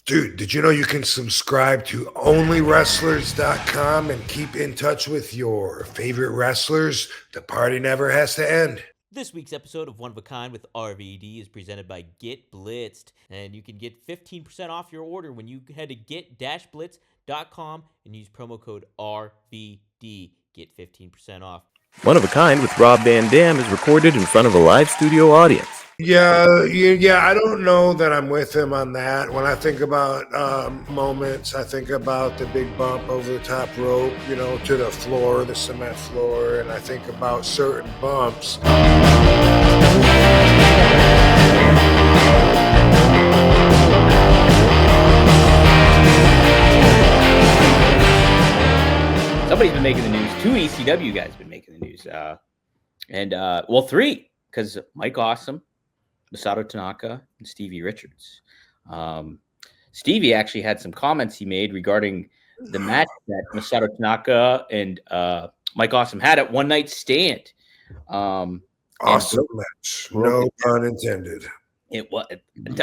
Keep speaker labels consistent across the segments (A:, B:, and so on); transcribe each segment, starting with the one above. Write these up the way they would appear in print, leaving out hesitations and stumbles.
A: Dude, did you know you can subscribe to onlywrestlers.com and keep in touch with your favorite wrestlers? The party never has to end.
B: This week's episode of One of a Kind with RVD is presented by Get Blitzed, and you can get 15% off your order when you head to get-blitz.com and use promo code RVD. Get 15% off.
C: One of a Kind with Rob Van Dam is recorded in front of a live studio audience.
A: Yeah, I don't know that I'm with him on that. When I think about moments, I think about the big bump over the top rope, to the floor, the cement floor, and I think about certain bumps.
D: Somebody's been making the news. 2 ECW guys have been making the news. Well, 3, because Mike Awesome, Masato Tanaka, and Stevie Richards. Stevie actually had some comments he made regarding the match that Masato Tanaka and Mike Awesome had at One Night Stand.
A: Awesome match. No pun intended.
D: It was.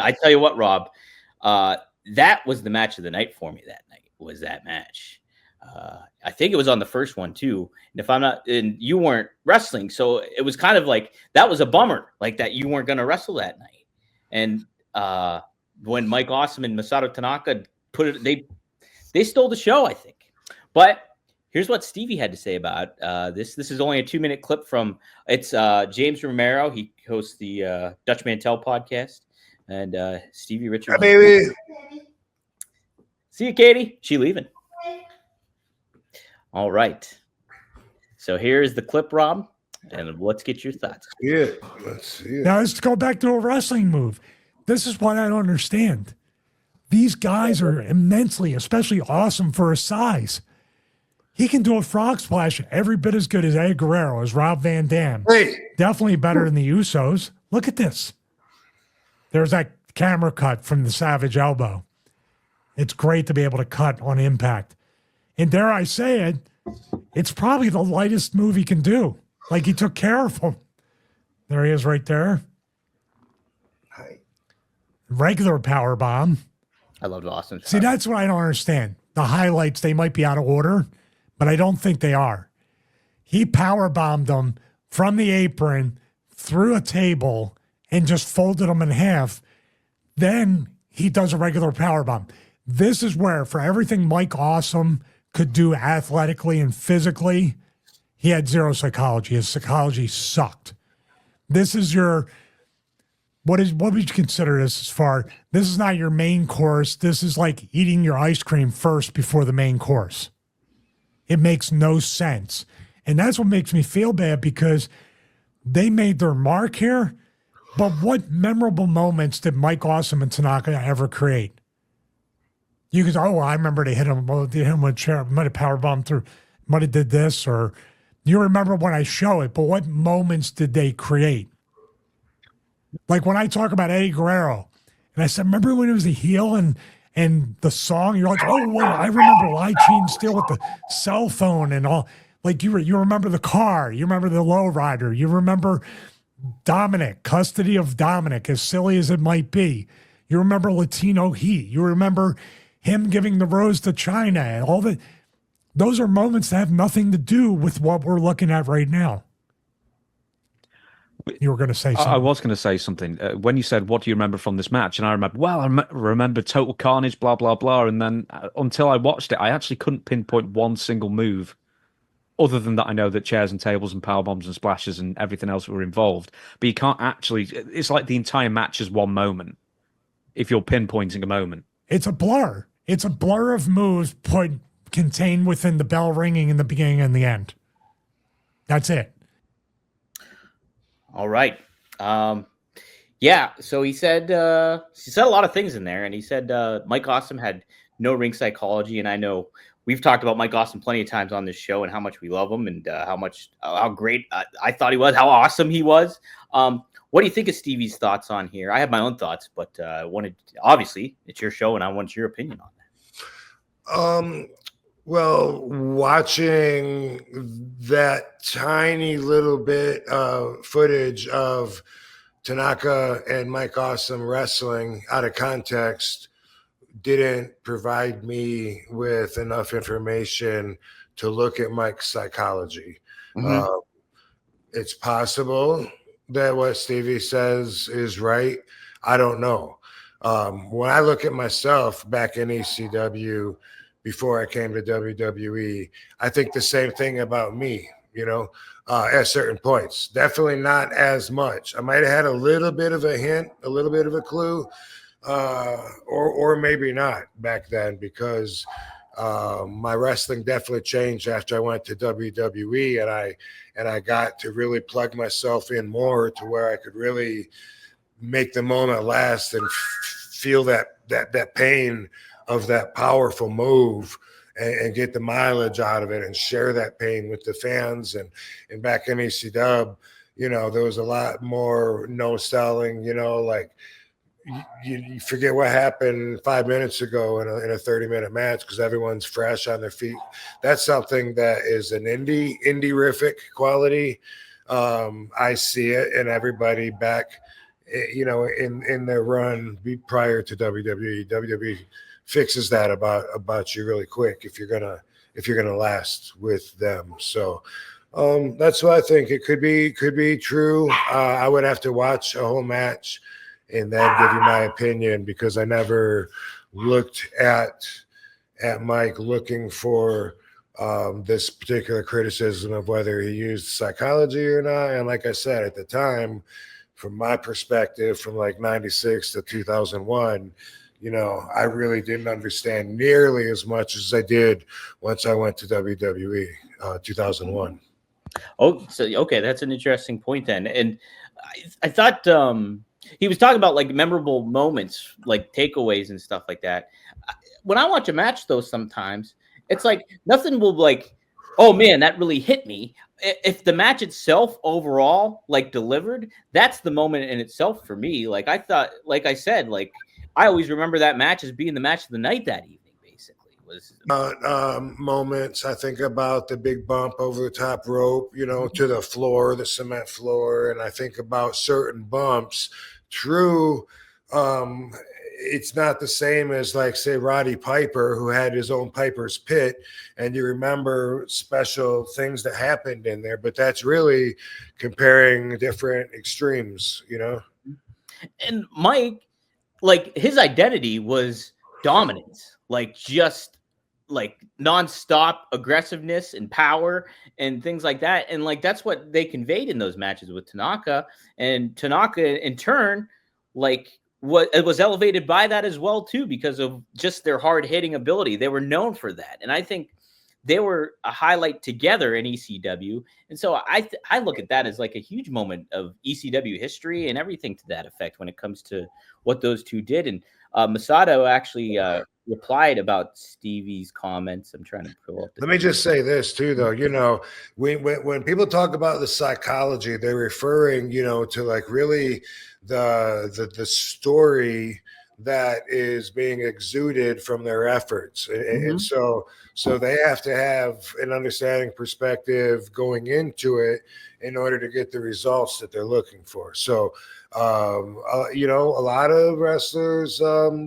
D: I tell you what, Rob, that was the match of the night for me that night, was that match. I think it was on the first one too. And if I'm not, and you weren't wrestling, so it was kind of like that was a bummer, like that you weren't going to wrestle that night. And when Mike Awesome and Masato Tanaka put it, they stole the show, I think. But here's what Stevie had to say about this. This is only a 2-minute clip from James Romero. He hosts the Dutch Mantel podcast, and Stevie Richards.
A: Hi, baby.
D: See you, Katie. She leaving. All right. So here's the clip, Rob, and let's get your thoughts.
A: Yeah, let's see it.
E: Now let's go back to a wrestling move. This is what I don't understand. These guys are immensely, especially Awesome for his size. He can do a frog splash every bit as good as Eddie Guerrero, as Rob Van Dam.
A: Hey.
E: Definitely better than the Usos. Look at this. There's that camera cut from the Savage Elbow. It's great to be able to cut on impact. And dare I say it, it's probably the lightest move he can do. Like, he took care of him. There he is right there.
A: Hi.
E: Regular power bomb.
D: I love Austin.
E: See, that's what I don't understand. The highlights, they might be out of order, but I don't think they are. He power bombed them from the apron through a table and just folded them in half. Then he does a regular power bomb. This is where, for everything Mike Awesome could do athletically and physically, he had zero psychology. His psychology sucked. This is your, what would you consider this as far? This is not your main course. This is like eating your ice cream first before the main course. It makes no sense. And that's what makes me feel bad, because they made their mark here. But what memorable moments did Mike Awesome and Tanaka ever create? You could, I remember they hit him with a chair, might have power bombed through, might have did this, or you remember when I show it, but what moments did they create? Like when I talk about Eddie Guerrero, and I said, remember when he was a heel and the song, you're like, oh, well, I remember Lie, Cheat, and Steal with the cell phone and all. Like you remember the car, you remember the lowrider, you remember Dominic, custody of Dominic, as silly as it might be. You remember Latino Heat. You remember him giving the rose to China and all that. Those are moments that have nothing to do with what we're looking at right now. You were going to say something.
F: I was going to say something. When you said, what do you remember from this match? And I remember, I remember Total Carnage, blah, blah, blah. And then until I watched it, I actually couldn't pinpoint one single move. Other than that, I know that chairs and tables and power bombs and splashes and everything else were involved. But you can't actually, it's like the entire match is one moment, if you're pinpointing a moment.
E: It's a blur. It's a blur of moves contained within the bell ringing in the beginning and the end. That's it.
D: All right. Yeah. So he said a lot of things in there, and he said Mike Awesome had no ring psychology. And I know we've talked about Mike Awesome plenty of times on this show and how much we love him and how great I thought he was, how awesome he was. What do you think of Stevie's thoughts on here? I have my own thoughts, but obviously it's your show and I want your opinion on that.
A: Well, watching that tiny little bit of footage of Tanaka and Mike Awesome wrestling out of context, didn't provide me with enough information to look at Mike's psychology.
D: Mhm.
A: It's possible that what Stevie says is right. I don't know. When I look at myself back in ECW before I came to WWE, I think the same thing about me, at certain points. Definitely not as much. I might have had a little bit of a hint, a little bit of a clue, or maybe not back then, because my wrestling definitely changed after I went to WWE, and I got to really plug myself in more to where I could really make the moment last and feel that pain of that powerful move, and get the mileage out of it and share that pain with the fans. And back in ECW, there was a lot more no selling, like you forget what happened 5 minutes ago in a 30-minute match because everyone's fresh on their feet. That's something that is an indie-rific quality. I see it in everybody back, in their run prior to WWE. WWE fixes that about you really quick if you're gonna last with them. So that's what I think. It could be true. I would have to watch a whole match and then give you my opinion, because I never looked at Mike looking for this particular criticism of whether he used psychology or not. And like I said, at the time, from my perspective, from like 96 to 2001, I really didn't understand nearly as much as I did once I went to WWE 2001.
D: Oh, so okay, that's an interesting point then. And I thought he was talking about like memorable moments, like takeaways and stuff like that. When I watch a match, though, sometimes it's like nothing will like, oh man, that really hit me. If the match itself overall like delivered, that's the moment in itself for me. Like I thought, like I said, like I always remember that match as being the match of the night that evening. Basically, was
A: moments. I think about the big bump over the top rope, to the floor, the cement floor, and I think about certain bumps. True, it's not the same as, like, say, Roddy Piper, who had his own Piper's Pit, and you remember special things that happened in there, but that's really comparing different extremes,
D: And Mike, like his identity was dominance, like just like nonstop aggressiveness and power and things like that. And like that's what they conveyed in those matches with Tanaka. And Tanaka in turn, like what it was elevated by that as well too, because of just their hard hitting ability. They were known for that. And I think they were a highlight together in ECW. And so I look at that as like a huge moment of ECW history and everything to that effect when it comes to what those two did. And Masato actually replied about Stevie's comments. I'm trying to pull up.
A: Let me just say this too, though. When people talk about the psychology, they're referring, to like really the story that is being exuded from their efforts, and so they have to have an understanding perspective going into it in order to get the results that they're looking for. So a lot of wrestlers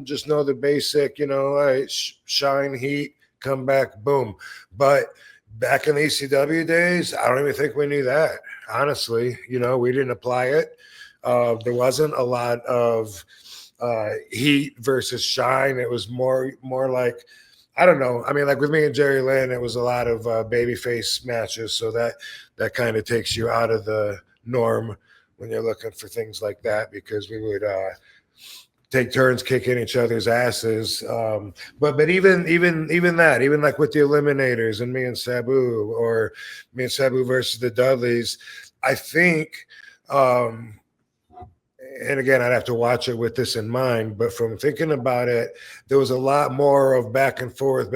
A: just know the basic, all right, shine, heat, come back, boom. But back in the ECW days, I don't even think we knew that. Honestly, we didn't apply it. There wasn't a lot of heat versus shine. It was more like, I don't know. I mean, like with me and Jerry Lynn, it was a lot of babyface matches. So that kind of takes you out of the norm when you're looking for things like that, because we would take turns kicking each other's asses. But even that, even like with the Eliminators and me and Sabu, or me and Sabu versus the Dudleys, I think, and again, I'd have to watch it with this in mind, but from thinking about it, there was a lot more of back and forth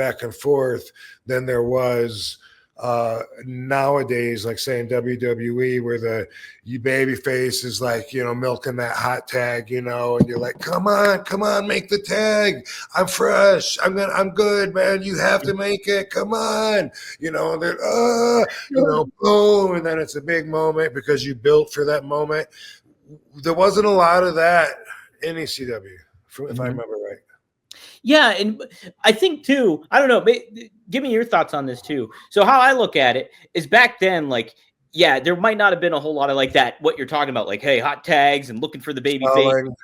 A: than there was nowadays, like say in WWE, where you baby face is like, milking that hot tag, and you're like, come on, make the tag. I'm fresh. I'm good, man. You have to make it. Come on. And they're, boom. And then it's a big moment because you built for that moment. There wasn't a lot of that in ECW, if I remember right.
D: Yeah, and I think too, I don't know, give me your thoughts on this too. So how I look at it is back then, like, yeah, there might not have been a whole lot of like that, what you're talking about, like, hey, hot tags and looking for the baby face
A: Spelling.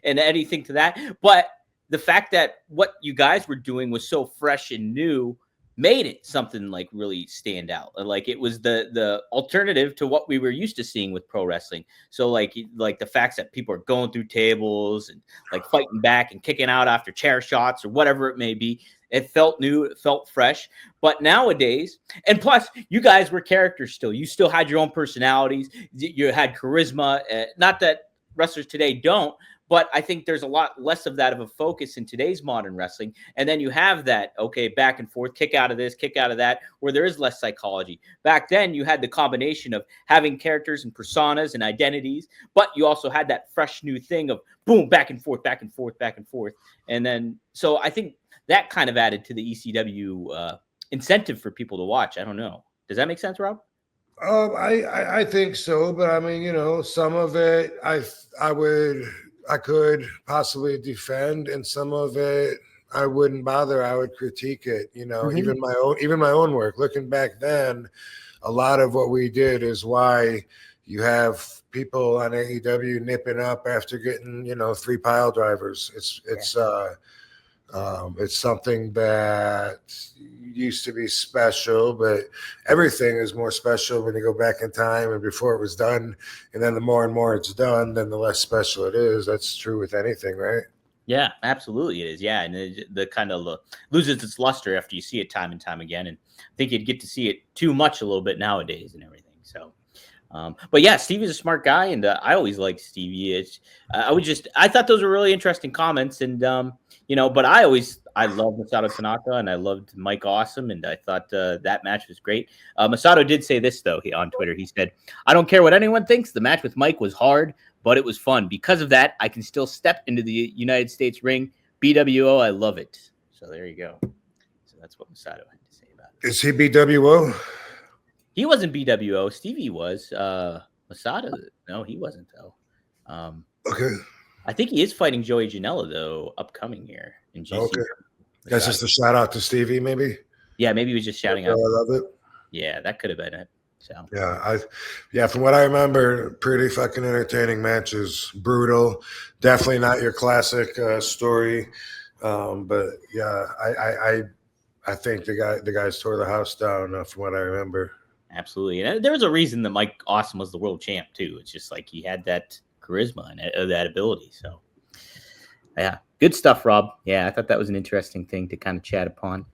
D: and anything to that. But the fact that what you guys were doing was so fresh and new made it something like really stand out. Like it was the alternative to what we were used to seeing with pro wrestling. So like the facts that people are going through tables and like fighting back and kicking out after chair shots or whatever it may be. It felt new, it felt fresh. But nowadays, and plus, you guys were characters still. You still had your own personalities. You had charisma. Not that wrestlers today don't, but I think there's a lot less of that of a focus in today's modern wrestling. And then you have that, okay, back and forth, kick out of this, kick out of that, where there is less psychology. Back then, you had the combination of having characters and personas and identities, but you also had that fresh new thing of boom, back and forth, back and forth, back and forth. And then, so I think that kind of added to the ECW incentive for people to watch. I don't know. Does that make sense, Rob?
A: I think so, but I mean, some of it I could possibly defend, and some of it I wouldn't bother. I would critique it. Even my own work. Looking back then, a lot of what we did is why you have people on AEW nipping up after getting 3 pile drivers. It's something that used to be special, but everything is more special when you go back in time and before it was done. And then the more and more it's done, then the less special it is. That's true with anything, right?
D: Yeah, absolutely it is. Yeah, and the kind of loses its luster after you see it time and time again. And I think you'd get to see it too much a little bit nowadays and everything. So, but yeah, Stevie's a smart guy, and I always liked Stevie. I thought those were really interesting comments, and but I love Masato Tanaka, and I loved Mike Awesome, and I thought that match was great. Masato did say this though on Twitter. He said, "I don't care what anyone thinks. The match with Mike was hard, but it was fun. Because of that, I can still step into the United States ring. BWO, I love it." So there you go. So that's what Masato had to say about it.
A: Is he BWO?
D: He wasn't BWO. Stevie was. Masato, no, he wasn't though.
A: Okay.
D: I think he is fighting Joey Janela though, upcoming here in GC.
A: Okay. That's just a shout out to Stevie, maybe.
D: Yeah, maybe he was just shouting out.
A: I love it.
D: Yeah, that could have been it. So
A: yeah, from what I remember, pretty fucking entertaining matches. Brutal, definitely not your classic story, but yeah, I think the guys tore the house down from what I remember.
D: Absolutely, and there was a reason that Mike Awesome was the world champ too. It's just like he had that charisma and that ability. So yeah, good stuff, Rob. Yeah, I thought that was an interesting thing to kind of chat upon.